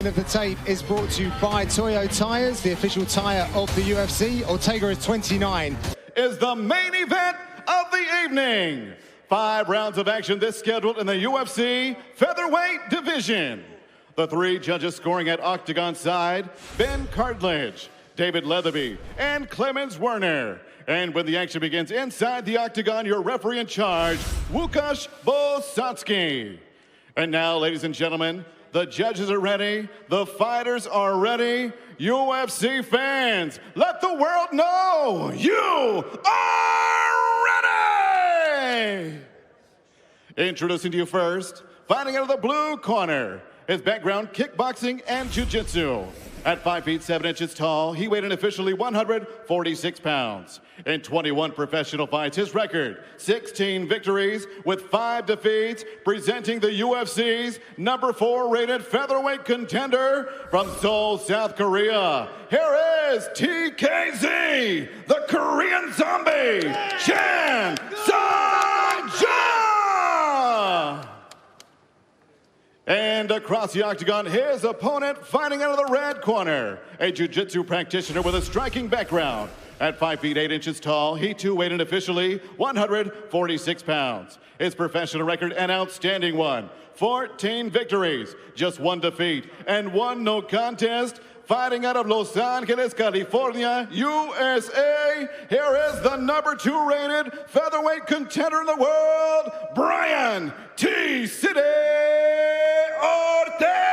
edition of The Tape is brought to you by Toyo Tires, the official tire of the UFC. Ortega is 29. Is the main event of the evening. 5 rounds of action this scheduled in the UFC featherweight division. The 3 judges scoring at Octagon side, Ben Cartledge, David Leatherby, and Clemens Werner. And when the action begins inside the Octagon, your referee in charge, Łukasz Bosatsky. And now, ladies and gentlemen, the judges are ready, the fighters are ready. UFC fans, let the world know you are ready! Introducing to you first, fighting out of the blue corner, his background kickboxing and jiu-jitsu. At 5 feet 7 inches tall, he weighed in officially 146 pounds. In 21 professional fights, his record, 16 victories with 5 defeats, presenting the UFC's number 4 rated featherweight contender from Seoul, South Korea. Here is TKZ, the Korean Zombie, Chan Sung-ja! And across the octagon, his opponent fighting out of the red corner, a jiu-jitsu practitioner with a striking background. At 5 feet 8 inches tall, he too weighed in officially 146 pounds. His professional record, an outstanding one. 14 victories, just 1 defeat, and 1 no contest. Fighting out of Los Angeles, California, USA, here is the number 2 rated featherweight contender in the world, Brian T. City Ortega!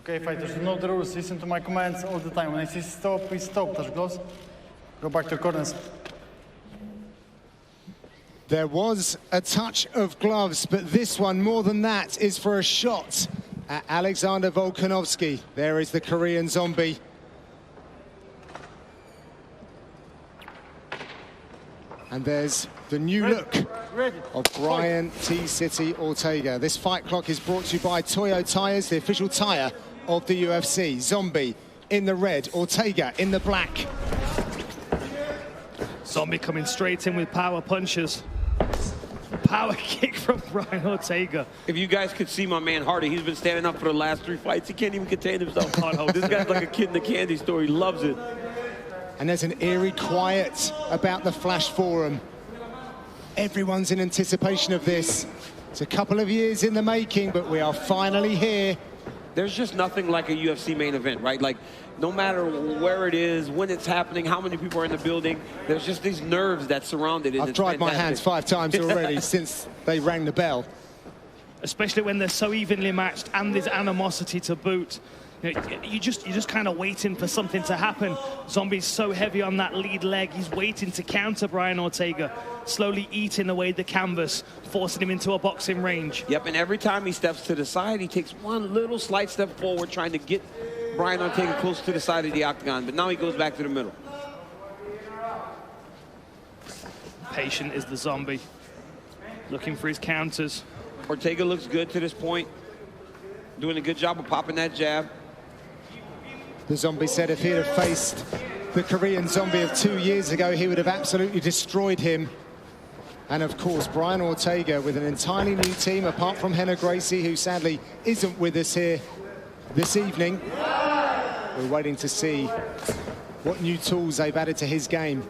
Okay, fighters, you know the rules. Listen to my commands all the time. When I say stop, please stop. Touch gloves. Go back to your corners. There was a touch of gloves, but this one, more than that, is for a shot at Alexander Volkanovski. There is the Korean Zombie. And there's the new look of Brian T. City Ortega. This fight clock is brought to you by Toyo Tires, the official tire of the UFC. Zombie in the red, Ortega in the black. Zombie coming straight in with power punches. Power kick from Brian Ortega. If you guys could see my man Hardy, he's been standing up for the last 3 fights. He can't even contain himself. This guy's like a kid in a candy store. He loves it. And there's an eerie quiet about the Flash Forum. Everyone's in anticipation of this. It's a couple of years in the making, but we are finally here. There's just nothing like a UFC main event, right? Like, no matter where it is, when it's happening, how many people are in the building, there's just these nerves that surround it. I've tried my hands 5 times already since they rang the bell. Especially when they're so evenly matched and there's animosity to boot. You know, you're just kind of waiting for something to happen. Zombie's so heavy on that lead leg. He's waiting to counter Brian Ortega, slowly eating away the canvas, forcing him into a boxing range. Yep, and every time he steps to the side, he takes one little slight step forward, trying to get Brian Ortega close to the side of the octagon, but now he goes back to the middle. Patient is the Zombie, looking for his counters. Ortega looks good to this point, doing a good job of popping that jab. The Zombie said if he had faced the Korean Zombie of 2 years ago, he would have absolutely destroyed him. And of course, Brian Ortega with an entirely new team, apart from Henna Gracie, who sadly isn't with us here this evening. We're waiting to see what new tools they've added to his game.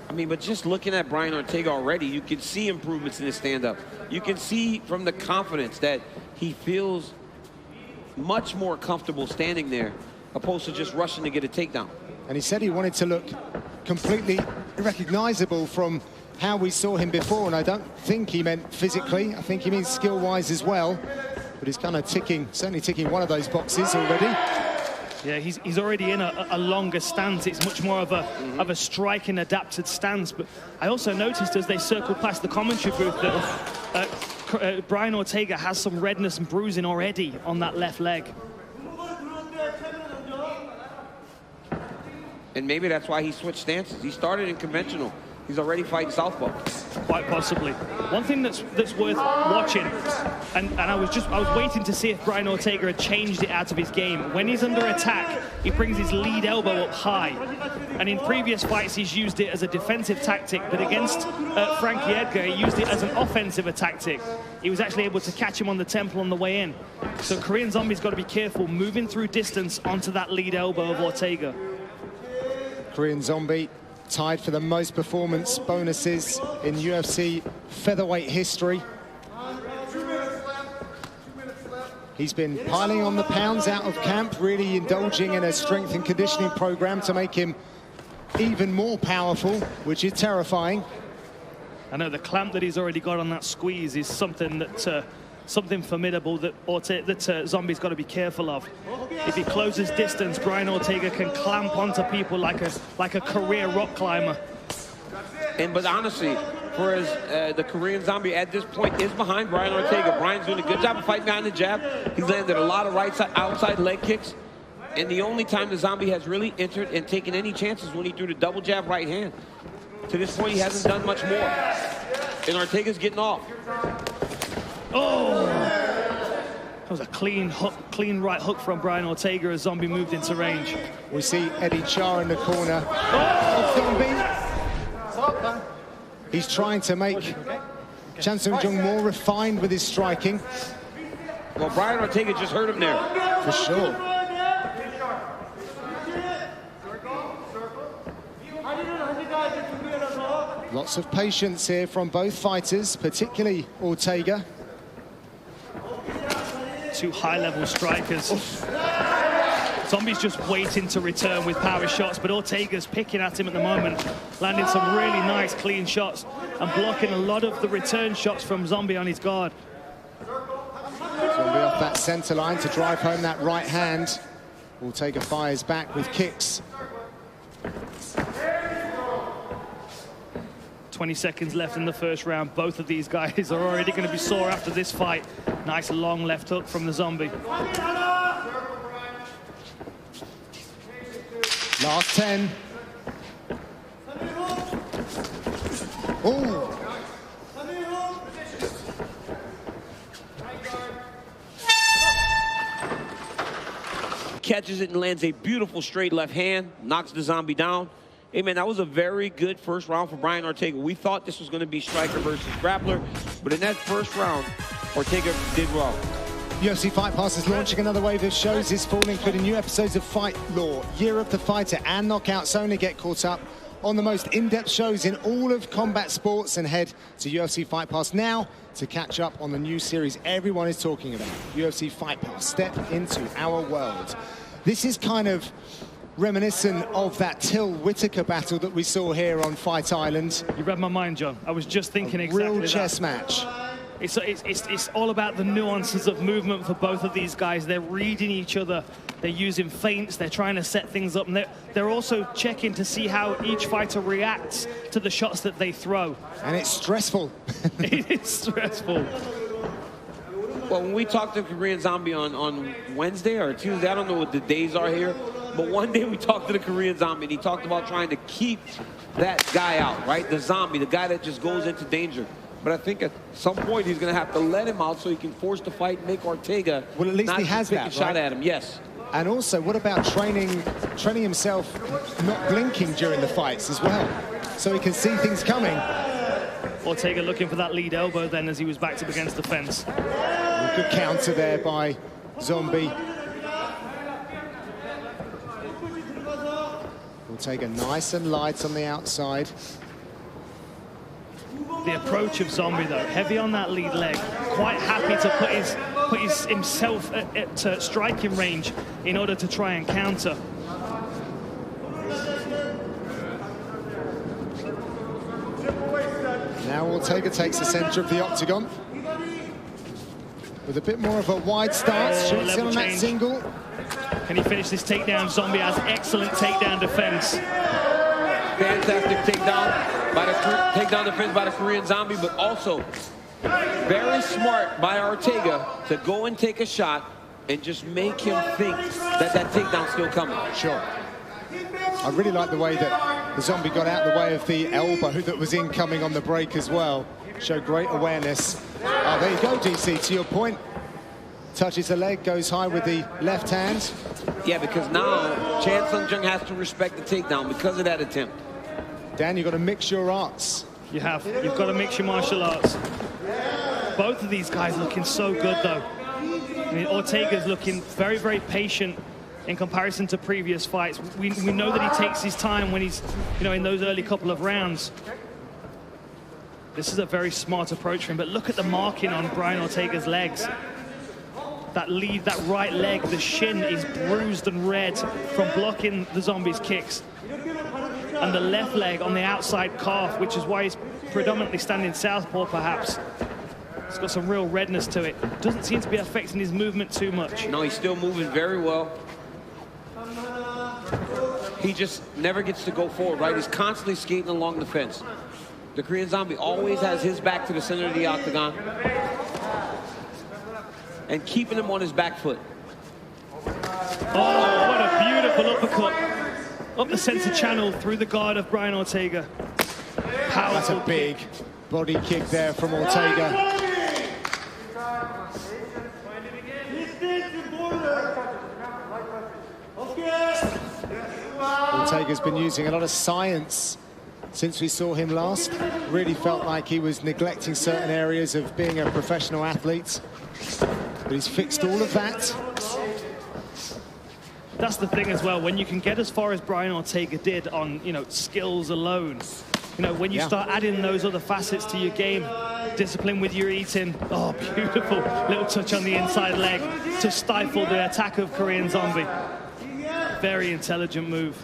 I mean, but just looking at Brian Ortega already, you can see improvements in his stand-up. You can see from the confidence that he feels much more comfortable standing there, opposed to just rushing to get a takedown. And he said he wanted to look completely recognizable from how we saw him before, and I don't think he meant physically. I think he means skill-wise as well. But he's kind of certainly ticking one of those boxes already. Yeah, he's already in a longer stance. It's much more of a striking, adapted stance. But I also noticed as they circled past the commentary booth that Brian Ortega has some redness and bruising already on that left leg. And maybe that's why he switched stances. He started in conventional, He's already fighting southpaw. Quite possibly. One thing that's worth watching, and I was waiting to see if Brian Ortega had changed it out of his game. When he's under attack, he brings his lead elbow up high. And in previous fights, he's used it as a defensive tactic, but against Frankie Edgar, he used it as an offensive tactic. He was actually able to catch him on the temple on the way in. So Korean Zombie's got to be careful moving through distance onto that lead elbow of Ortega. Korean Zombie tied for the most performance bonuses in UFC featherweight history. He's been piling on the pounds out of camp, really indulging in a strength and conditioning program to make him even more powerful, which is terrifying. I know the clamp that he's already got on that squeeze is something that something formidable that Zombie's got to be careful of. If he closes distance, Brian Ortega can clamp onto people like a career rock climber. But honestly, whereas the Korean Zombie at this point is behind Brian Ortega. Brian's doing a good job of fighting behind the jab. He's landed a lot of right side, outside leg kicks. And the only time the Zombie has really entered and taken any chances when he threw the double jab right hand. To this point, he hasn't done much more. And Ortega's getting off. Oh! That was a clean hook, clean right hook from Brian Ortega as Zombie moved into range. We see Eddie Char in the corner of Zombie. He's trying to make Chan Sung Jung more refined with his striking. Well, Brian Ortega just hurt him there. For sure. Lots of patience here from both fighters, particularly Ortega. Two high-level strikers. Zombie's just waiting to return with power shots, but Ortega's picking at him at the moment, landing some really nice, clean shots and blocking a lot of the return shots from Zombie on his guard. Zombie off that center line to drive home that right hand. Ortega fires back with kicks. 20 seconds left in the first round. Both of these guys are already going to be sore after this fight. Nice long left hook from the Zombie. Last 10. Oh. Catches it and lands a beautiful straight left hand, knocks the Zombie down. Hey, man, that was a very good first round for Brian Ortega. We thought this was going to be striker versus grappler, but in that first round, Ortega did well. UFC Fight Pass is launching another wave of shows this fall, including new episodes of Fight Law, Year of the Fighter, and Knockouts Only. Get caught up on the most in-depth shows in all of combat sports and head to UFC Fight Pass now to catch up on the new series everyone is talking about. UFC Fight Pass, step into our world. This is kind of reminiscent of that Till Whitaker battle that we saw here on Fight Island. You read my mind, John. I was just thinking exactly that. Real chess match. It's all about the nuances of movement for both of these guys. They're reading each other. They're using feints. They're trying to set things up. And they're also checking to see how each fighter reacts to the shots that they throw. And it's stressful. It is stressful. Well, when we talked to Korean Zombie on Wednesday or Tuesday, I don't know what the days are here, but one day we talked to the Korean Zombie, and he talked about trying to keep that guy out, right? The Zombie, the guy that just goes into danger. But I think at some point he's going to have to let him out so he can force the fight and make Ortega well, at least not he has pick that, a shot right? at him. Yes. And also, what about training himself not blinking during the fights as well, so he can see things coming? Ortega looking for that lead elbow then as he was backed up against the fence. Good counter there by Zombie. Ortega nice and light on the outside. The approach of Zombie, though, heavy on that lead leg, quite happy to put himself at striking range in order to try and counter. Now Ortega takes the center of the octagon with a bit more of a wide stance. Shoots him on that single. Can he finish this takedown? Zombie has excellent takedown defense. Fantastic takedown defense by the Korean Zombie, but also very smart by Ortega to go and take a shot and just make him think that that takedown's still coming. Sure. I really like the way that The Zombie got out of the way of the elbow that was incoming on the break as well. Showed great awareness. Oh, there you go, DC, to your point. Touches the leg, goes high with the left hand. Yeah, because now Chan Sung Jung has to respect the takedown because of that attempt. Dan, you've got to mix your arts. You have. You've got to mix your martial arts. Both of these guys looking so good, though. I mean, Ortega's looking very, very patient in comparison to previous fights. We know that he takes his time when he's, you know, in those early couple of rounds. This is a very smart approach for him, but look at the marking on Brian Ortega's legs. That lead, that right leg, the shin is bruised and red from blocking the Zombie's kicks. And the left leg on the outside calf, which is why he's predominantly standing southpaw, perhaps. It's got some real redness to it. Doesn't seem to be affecting his movement too much. No, he's still moving very well. He just never gets to go forward, right? He's constantly skating along the fence. The Korean Zombie always has his back to the center of the octagon and keeping him on his back foot. Oh, what a beautiful uppercut. Up the center channel through the guard of Brian Ortega. Powerful. That's a big body kick there from Ortega. Ortega's been using a lot of science since we saw him last. Really felt like he was neglecting certain areas of being a professional athlete. But he's fixed all of that. That's the thing as well, when you can get as far as Brian Ortega did on, you know, skills alone. You know, when you start adding those other facets to your game, discipline with your eating. Oh, beautiful little touch on the inside leg to stifle the attack of Korean Zombie. Very intelligent move.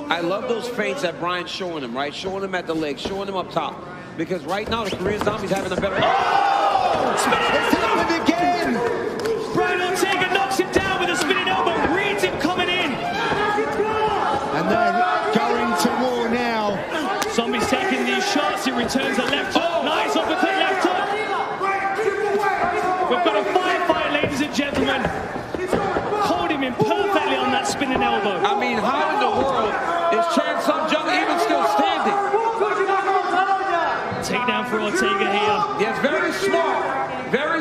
I love those feints that Brian's showing him, right? Showing him at the leg, showing him up top. Because right now, the Korean Zombie's having a better... Oh! It's happened again! Brian Ortega knocks him down with a spinning elbow, reads him coming in. And they're going to war now. Zombie's taking these shots, he returns a left hook. Nice uppercut, left hook. We've got a firefight, ladies and gentlemen. Hold him in perfectly on that spinning elbow. I mean, how in the world is Chan Sung Jung even still standing? Takedown for Ortega here. Yes, very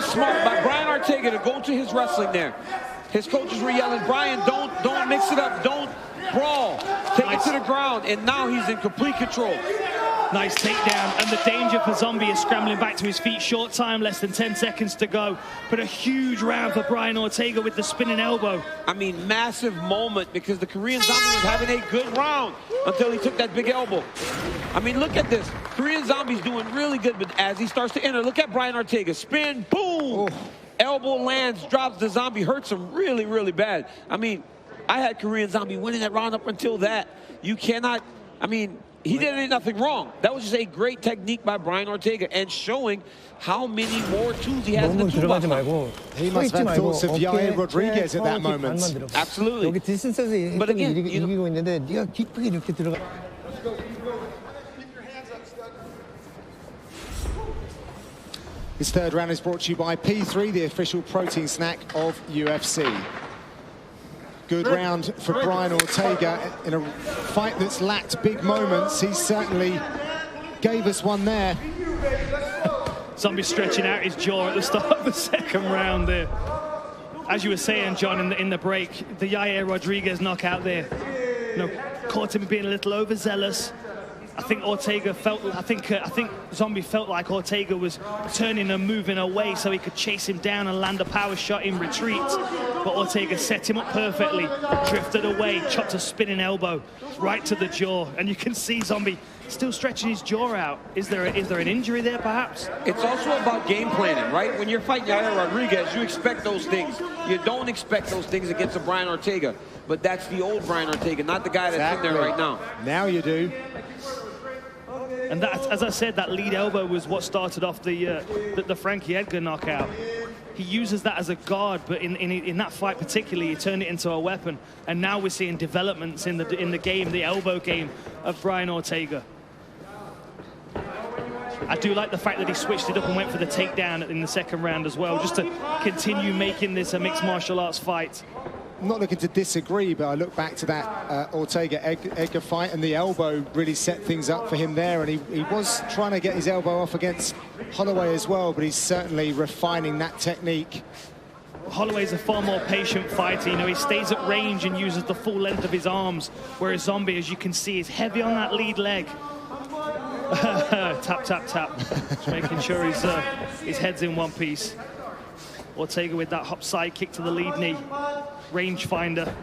smart by Brian Ortega to go to his wrestling there. His coaches were yelling, Brian, don't mix it up, don't brawl, take it to the ground, and now he's in complete control. Nice takedown, and the danger for Zombie is scrambling back to his feet. Short time, less than 10 seconds to go, but a huge round for Brian Ortega with the spinning elbow. I mean, massive moment, because the Korean Zombie was having a good round until he took that big elbow. I mean, look at this. Korean Zombie's doing really good, but as he starts to enter, look at Brian Ortega. Spin, boom! Oh. Elbow lands, drops the Zombie, hurts him really, really bad. I mean, I had Korean Zombie winning that round up until that. You cannot, I mean, he did nothing wrong. That was just a great technique by Brian Ortega and showing how many more tools he has in the toolbox. He must have had thoughts of Yair Rodriguez at that moment. Absolutely. But again, you know, This third round is brought to you by P3, the official protein snack of UFC. Good round for Brian Ortega in a fight that's lacked big moments. He certainly gave us one there. Zombie stretching out his jaw at the start of the second round there. As you were saying, John, in the break, the Yair Rodriguez knockout there, you know, caught him being a little overzealous. I think Ortega felt, I think Zombie felt like Ortega was turning and moving away so he could chase him down and land a power shot in retreat. But Ortega set him up perfectly, drifted away, chopped a spinning elbow right to the jaw. And you can see Zombie still stretching his jaw out. Is there an injury there, perhaps? It's also about game planning, right? When you're fighting Yair Rodriguez, you expect those things. You don't expect those things against a Brian Ortega. But that's the old Brian Ortega, not the guy that's in there right now. Now you do. And that, as I said, that lead elbow was what started off the Frankie Edgar knockout. He uses that as a guard, but in that fight particularly, he turned it into a weapon. And now we're seeing developments in the game, the elbow game of Brian Ortega. I do like the fact that he switched it up and went for the takedown in the second round as well, just to continue making this a mixed martial arts fight. not looking to disagree, but I look back to that Ortega-Edgar fight, and the elbow really set things up for him there, and he was trying to get his elbow off against Holloway as well, but he's certainly refining that technique. Holloway's a far more patient fighter. You know, he stays at range and uses the full length of his arms, whereas Zombie, as you can see, is heavy on that lead leg. Tap, tap, tap. Just making sure his head's in one piece. Ortega with that hop side kick to the lead knee. Range finder.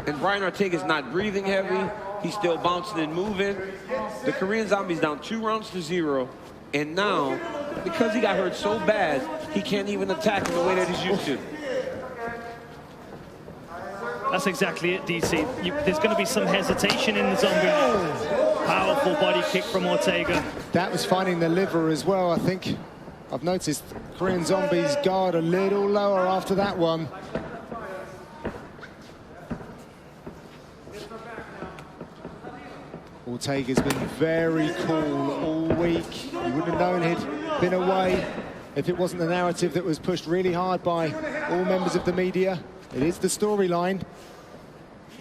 And Brian Ortega's not breathing heavy. He's still bouncing and moving. The Korean Zombie's down 2-0. And now, because he got hurt so bad, he can't even attack in the way that he's used to. That's exactly it, DC. There's going to be some hesitation in the Zombie. Powerful body kick from Ortega. That was finding the liver as well. I think I've noticed Korean Zombie's guard a little lower after that one. Ortega's been very cool all week. You wouldn't have known he'd been away if it wasn't the narrative that was pushed really hard by all members of the media. It is the storyline,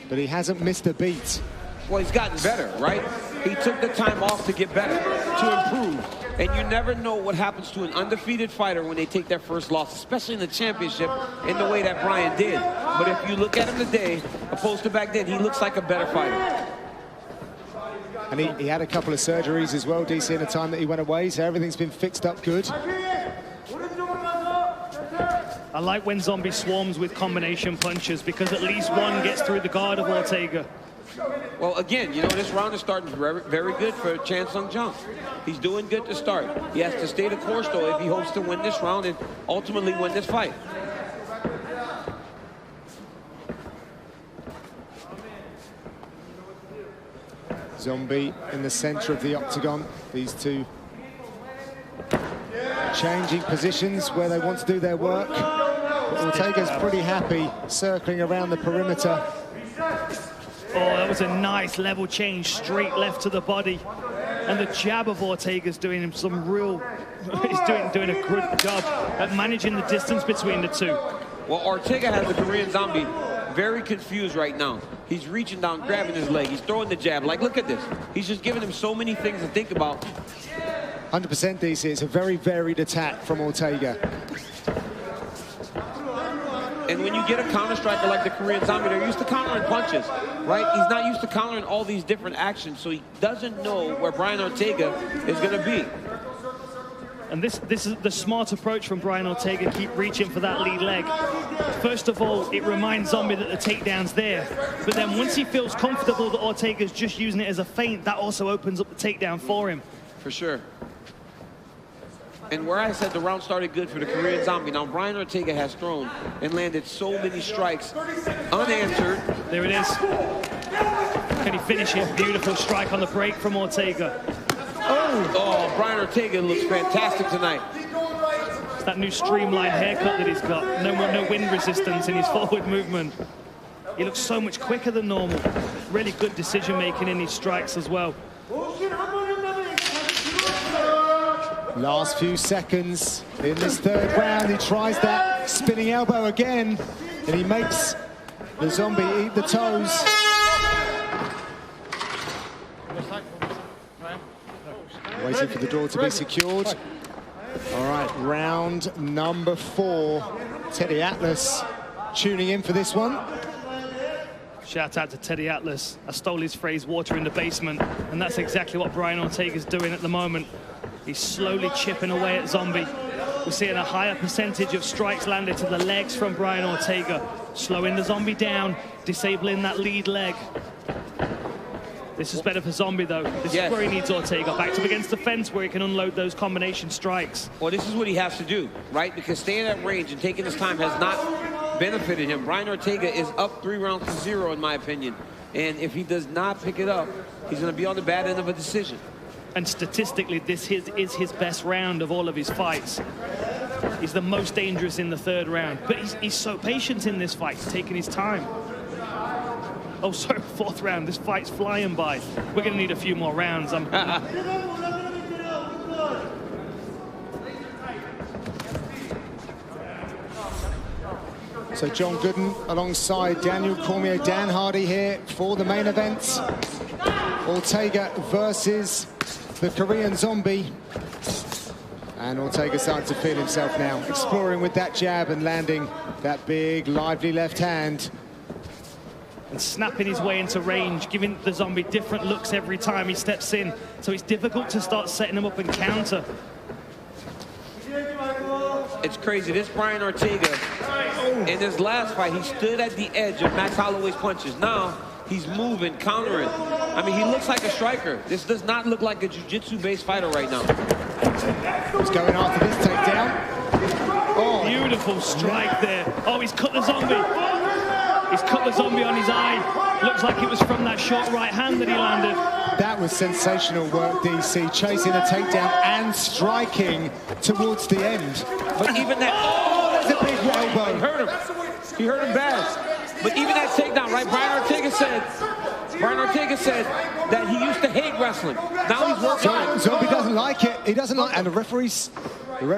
but he hasn't missed a beat. Well, he's gotten better, right? He took the time off to get better, to improve. And you never know what happens to an undefeated fighter when they take their first loss, especially in the championship, in the way that Brian did. But if you look at him today, opposed to back then, he looks like a better fighter. And he had a couple of surgeries as well, DC, in the time that he went away, so everything's been fixed up good. I like when Zombie swarms with combination punches, because at least one gets through the guard of Ortega. Well, again, you know, this round is starting very, very good for Chan Sung Jung. He's doing good to start. He has to stay the course, though, if he hopes to win this round and ultimately win this fight. Zombie in the center of the octagon. These two changing positions where they want to do their work. But Ortega's pretty happy circling around the perimeter. Oh, that was a nice level change, straight left to the body. And the jab of Ortega's doing him some real, he's doing a good job at managing the distance between the two. Well, Ortega has the Korean Zombie very confused right now. He's reaching down, grabbing his leg. He's throwing the jab. Like, look at this. He's just giving him so many things to think about. 100% DC. It's a very varied attack from Ortega. And when you get a counter striker like the Korean Zombie, they're used to countering punches, right? He's not used to countering all these different actions, so he doesn't know where Brian Ortega is going to be. And this is the smart approach from Brian Ortega, keep reaching for that lead leg. First of all, it reminds Zombie that the takedown's there. But then once he feels comfortable that Ortega's just using it as a feint, that also opens up the takedown for him. For sure. And where I said the round started good for the Korean Zombie, now Brian Ortega has thrown and landed so many strikes unanswered. There it is. Can he finish it? Beautiful strike on the break from Ortega. Oh, Brian Ortega looks fantastic tonight. It's that new streamlined haircut that he's got. No wind resistance in his forward movement. He looks so much quicker than normal. Really good decision making in his strikes as well. Last few seconds in this third round. He tries that spinning elbow again, and he makes the Zombie eat the toes. Waiting for the draw to be secured. All right, round number 4. Teddy Atlas tuning in for this one. Shout out to Teddy Atlas. I stole his phrase, water in the basement, and that's exactly what Brian Ortega's doing at the moment. He's slowly chipping away at Zombie. We're seeing a higher percentage of strikes landed to the legs from Brian Ortega, slowing the Zombie down, disabling that lead leg. This is better for Zombie, though. This is where he needs Ortega, back up against the fence where he can unload those combination strikes. Well, this is what he has to do, right? Because staying at range and taking his time has not benefited him. Brian Ortega is up 3-0, in my opinion. And if he does not pick it up, he's going to be on the bad end of a decision. And statistically, this is his best round of all of his fights. He's the most dangerous in the third round. But he's so patient in this fight. He's taking his time. Oh, sorry, 4th round. This fight's flying by. We're going to need a few more rounds. So John Gooden alongside Daniel Cormier, Dan Hardy here for the main event. Ortega versus the Korean Zombie. And Ortega starting to feel himself now, exploring with that jab and landing that big, lively left hand. And snapping his way into range, giving the Zombie different looks every time he steps in. So it's difficult to start setting him up and counter. It's crazy. This Brian Ortega, in his last fight, he stood at the edge of Max Holloway's punches. Now, he's moving, countering. I mean, he looks like a striker. This does not look like a jiu-jitsu-based fighter right now. He's going after this takedown. Oh, beautiful strike there. Oh, he's cut the Zombie. He's cut the Zombie on his eye. Looks like it was from that short right hand that he landed. That was sensational work, DC, chasing a takedown and striking towards the end. But even that, oh, that's a big elbow. He hurt him. He hurt him bad. But even that takedown, right? Brian Ortega said that he used to hate wrestling. Now he's working on it. Zombie doesn't like it. He doesn't like it. And the referee's wow.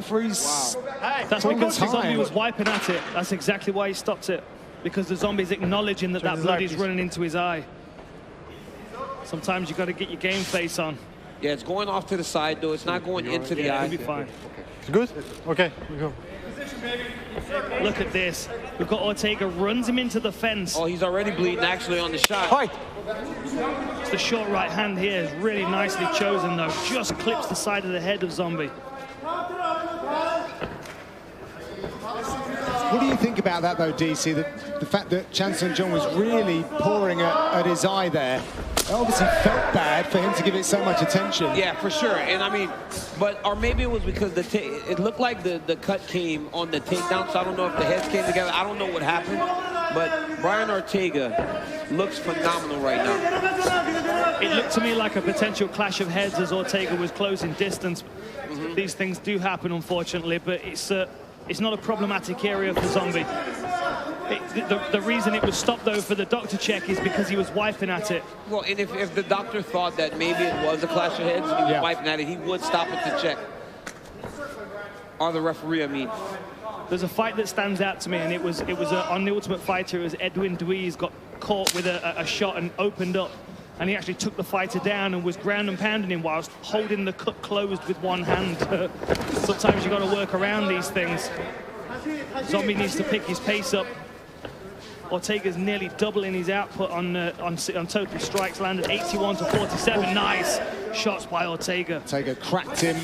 That's because the Zombie was wiping at it. That's exactly why he stopped it. Because the Zombie's acknowledging that that blood is running into his eye. Sometimes you got to get your game face on. Yeah, it's going off to the side, though. It's not going into the eye. It'll be fine. It's good? Okay, we go. Look at this. We've got Ortega, runs him into the fence. Oh, he's already bleeding, actually, on the shot. Fight! It's the short right hand here is really nicely chosen, though. Just clips the side of the head of Zombie. What do you think about that, though, DC? The fact that Chan Sung Jung was really pouring at his eye there. It obviously felt bad for him to give it so much attention. Yeah, for sure. And I mean, or maybe it was because it looked like the cut came on the takedown, so I don't know if the heads came together. I don't know what happened. But Brian Ortega looks phenomenal right now. It looked to me like a potential clash of heads as Ortega was closing distance. These things do happen, unfortunately, but it's not a problematic area for Zombie. The reason it was stopped, though, for the doctor check is because he was wiping at it. Well, and if the doctor thought that maybe it was a clash of heads and he was wiping at it, he would stop it to check. Or the referee, I mean. There's a fight that stands out to me, and it was on The Ultimate Fighter as Edwin Dweez got caught with a shot and opened up. And he actually took the fighter down and was ground and pounding him whilst holding the cut closed with one hand. Sometimes you've got to work around these things. Zombie needs to pick his pace up. Ortega's nearly doubling his output on total strikes landed, 81 to 47. Nice shots by Ortega. Ortega cracked him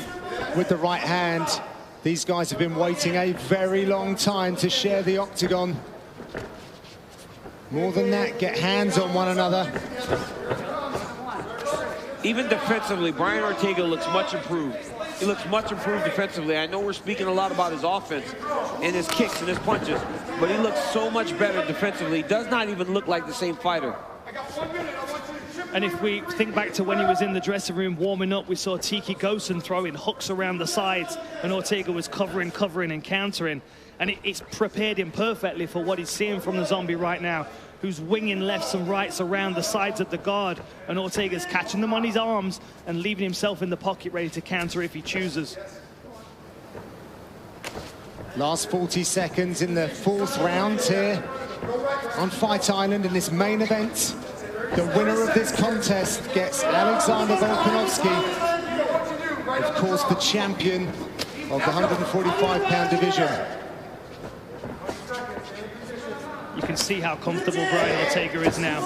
with the right hand. These guys have been waiting a very long time to share the octagon. More than that, get hands on one another. Even defensively, Brian Ortega looks much improved. He looks much improved defensively. I know we're speaking a lot about his offense and his kicks and his punches, but he looks so much better defensively. He does not even look like the same fighter. And if we think back to when he was in the dressing room warming up, we saw Tiki Gosen throwing hooks around the sides, and Ortega was covering, and countering. And it's prepared him perfectly for what he's seeing from the Zombie right now, who's winging lefts and rights around the sides of the guard, and Ortega's catching them on his arms and leaving himself in the pocket ready to counter if he chooses. Last 40 seconds in the fourth round here on Fight Island in this main event. The winner of this contest gets Alexander Volkanovski, of course the champion of the 145-pound division. You can see how comfortable Brian Ortega is now.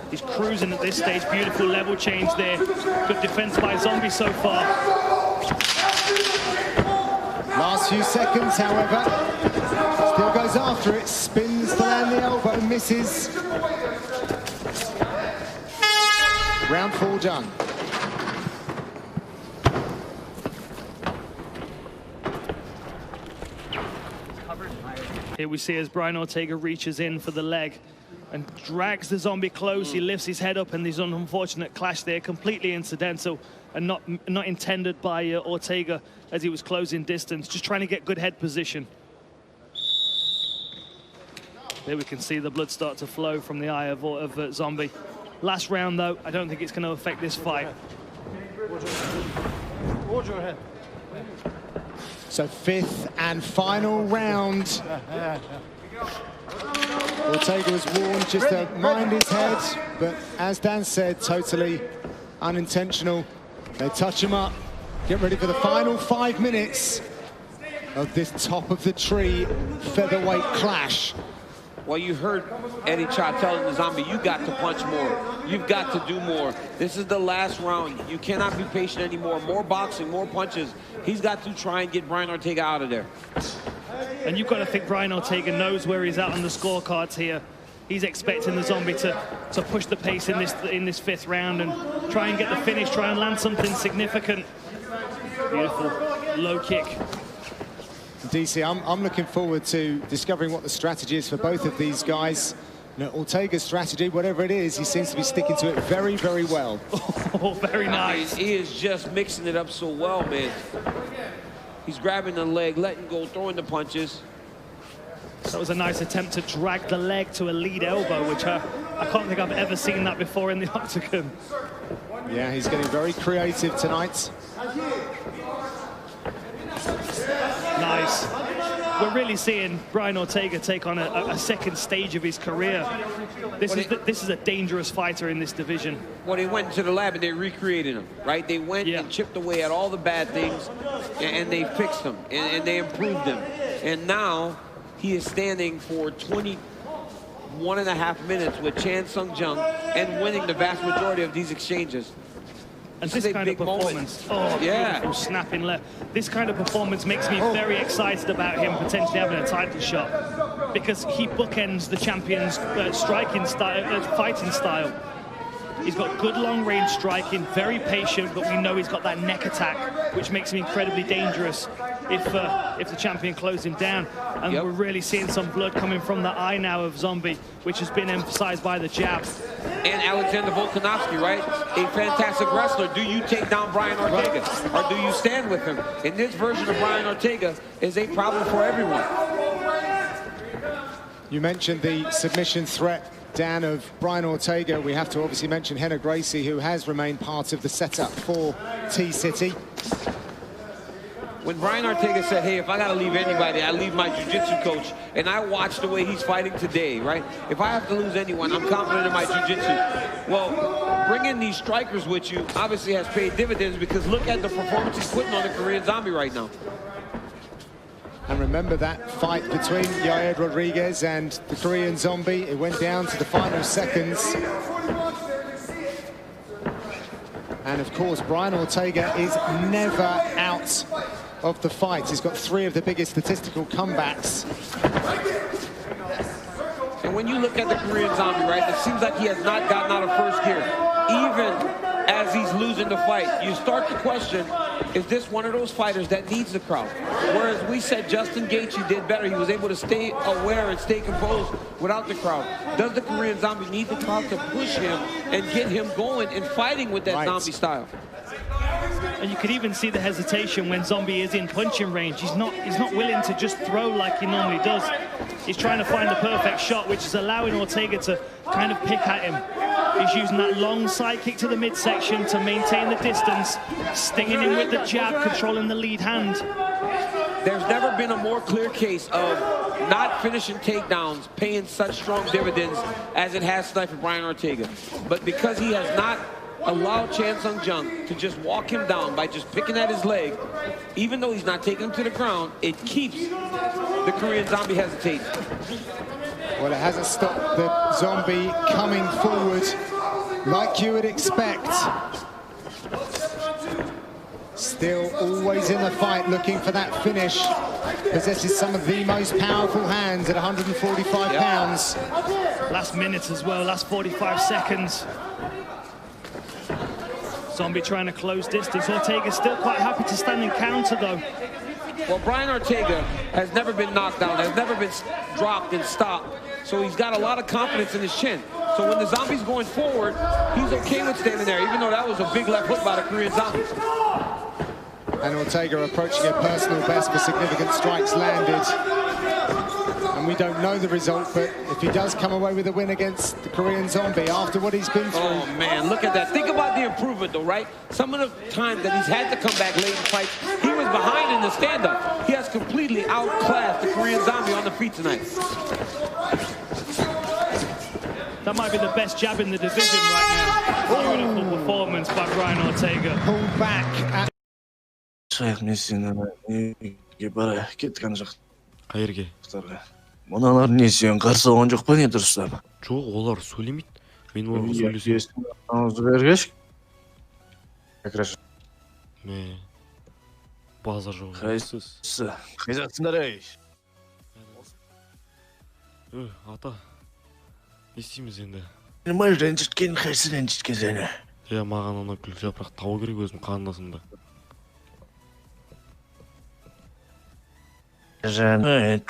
He's cruising at this stage. Beautiful level change there. Good defense by Zombie so far. Last few seconds, however. Still goes after it. Spins to land the elbow. Misses. Round 4 done. Here we see as Brian Ortega reaches in for the leg and drags the Zombie close. He lifts his head up, and there's an unfortunate clash there, completely incidental and not intended by Ortega as he was closing distance, just trying to get good head position. There we can see the blood start to flow from the eye of Zombie. Last round, though, I don't think it's going to affect this fight. Watch your head. So 5th and final round. Ortega was warned just to mind his head, but as Dan said, totally unintentional. They touch him up, get ready for the final 5 minutes of this top of the tree featherweight clash. Well, you heard Eddie Cha telling the Zombie, you got to punch more. You've got to do more. This is the last round. You cannot be patient anymore. More boxing, more punches. He's got to try and get Brian Ortega out of there. And you've got to think Brian Ortega knows where he's at on the scorecards here. He's expecting the Zombie to push the pace in this 5th round and try and get the finish, try and land something significant. Beautiful low kick. DC, I'm looking forward to discovering what the strategy is for both of these guys. You know, Ortega's strategy, whatever it is, he seems to be sticking to it very, very well. Oh, very nice. I mean, he is just mixing it up so well, man. He's grabbing the leg, letting go, throwing the punches. That was a nice attempt to drag the leg to a lead elbow, which I can't think I've ever seen that before in the octagon. Yeah, he's getting very creative tonight. Nice. We're really seeing Brian Ortega take on a second stage of his career. This is a dangerous fighter in this division. Well, they went into the lab and they recreated him, right? They went and chipped away at all the bad things, and they fixed them, and they improved them. And now he is standing for 21.5 minutes with Chan Sung Jung and winning the vast majority of these exchanges. And this kind of performance, beautiful snapping left. This kind of performance makes me very excited about him potentially having a title shot, because he bookends the champion's striking style, fighting style. He's got good long-range striking, very patient, but we know he's got that neck attack, which makes him incredibly dangerous if the champion closes him down. And we're really seeing some blood coming from the eye now of Zombie, which has been emphasized by the jab. And Alexander Volkanovski, right? A fantastic wrestler. Do you take down Brian Ortega, or do you stand with him? And this version of Brian Ortega is a problem for everyone. You mentioned the submission threat, Dan, of Brian Ortega. We have to obviously mention Henner Gracie, who has remained part of the setup for T-City. When Brian Ortega said, hey, if I got to leave anybody, I leave my jiu-jitsu coach, and I watched the way he's fighting today, right? If I have to lose anyone, I'm confident in my jiu-jitsu. Well, bringing these strikers with you obviously has paid dividends, because look at the performance he's putting on the Korean Zombie right now. And remember that fight between Yair Rodriguez and the Korean Zombie. It went down to the final seconds. And of course, Brian Ortega is never out of the fight. He's got 3 of the biggest statistical comebacks. And when you look at the Korean Zombie, right, it seems like he has not gotten out of first gear. Even as he's losing the fight, you start to question, is this one of those fighters that needs the crowd? Whereas we said Justin Gaethje did better. He was able to stay aware and stay composed without the crowd. Does the Korean Zombie need the crowd to push him and get him going and fighting with that Zombie style? And you could even see the hesitation when Zombie is in punching range. He's not willing to just throw like he normally does. He's trying to find the perfect shot, which is allowing Ortega to kind of pick at him. He's using that long side kick to the midsection to maintain the distance, stinging him with the jab, controlling the lead hand. There's never been a more clear case of not finishing takedowns paying such strong dividends as it has tonight for Brian Ortega. But because he has not allowed Chan Sung Jung to just walk him down by just picking at his leg, even though he's not taking him to the ground, it keeps the Korean Zombie hesitating. Well, it hasn't stopped the Zombie coming forward like you would expect. Still always in the fight, looking for that finish. Possesses some of the most powerful hands at 145 pounds. Last minute as well, last 45 seconds. Zombie trying to close distance. Ortega's still quite happy to stand and counter, though. Well, Brian Ortega has never been knocked down, has never been dropped and stopped. So he's got a lot of confidence in his chin. So when the Zombie's going forward, he's okay with standing there, even though that was a big left hook by the Korean Zombie. And Ortega approaching a personal best for significant strikes landed. And and we don't know the result, but if he does come away with a win against the Korean Zombie after what he's been through. Oh, man, look at that. Think about the improvement, though, right? Some of the times that he's had to come back late in fights, he was behind in the stand-up. He has completely outclassed the Korean Zombie on the feet tonight. That might be the best jab in the division right now. Beautiful performance by Brian Ortega. Pulled back at Кайерге? Мыналар не сен каршы оған жоқ па не дұрыстап? Жоқ, олар сөйлемейді. Мен оларға сөйлесем. Ауызды бергеш. Якраш. Ме. Базар жоқ. Қайсысы? Қайсысыңдар ей? Ата. Не істейміз енді? Май ренжіткен қайсы ренжіткен сені? Маған ана гүл жапырақ табу керек өзім қарындасымды. Жаны,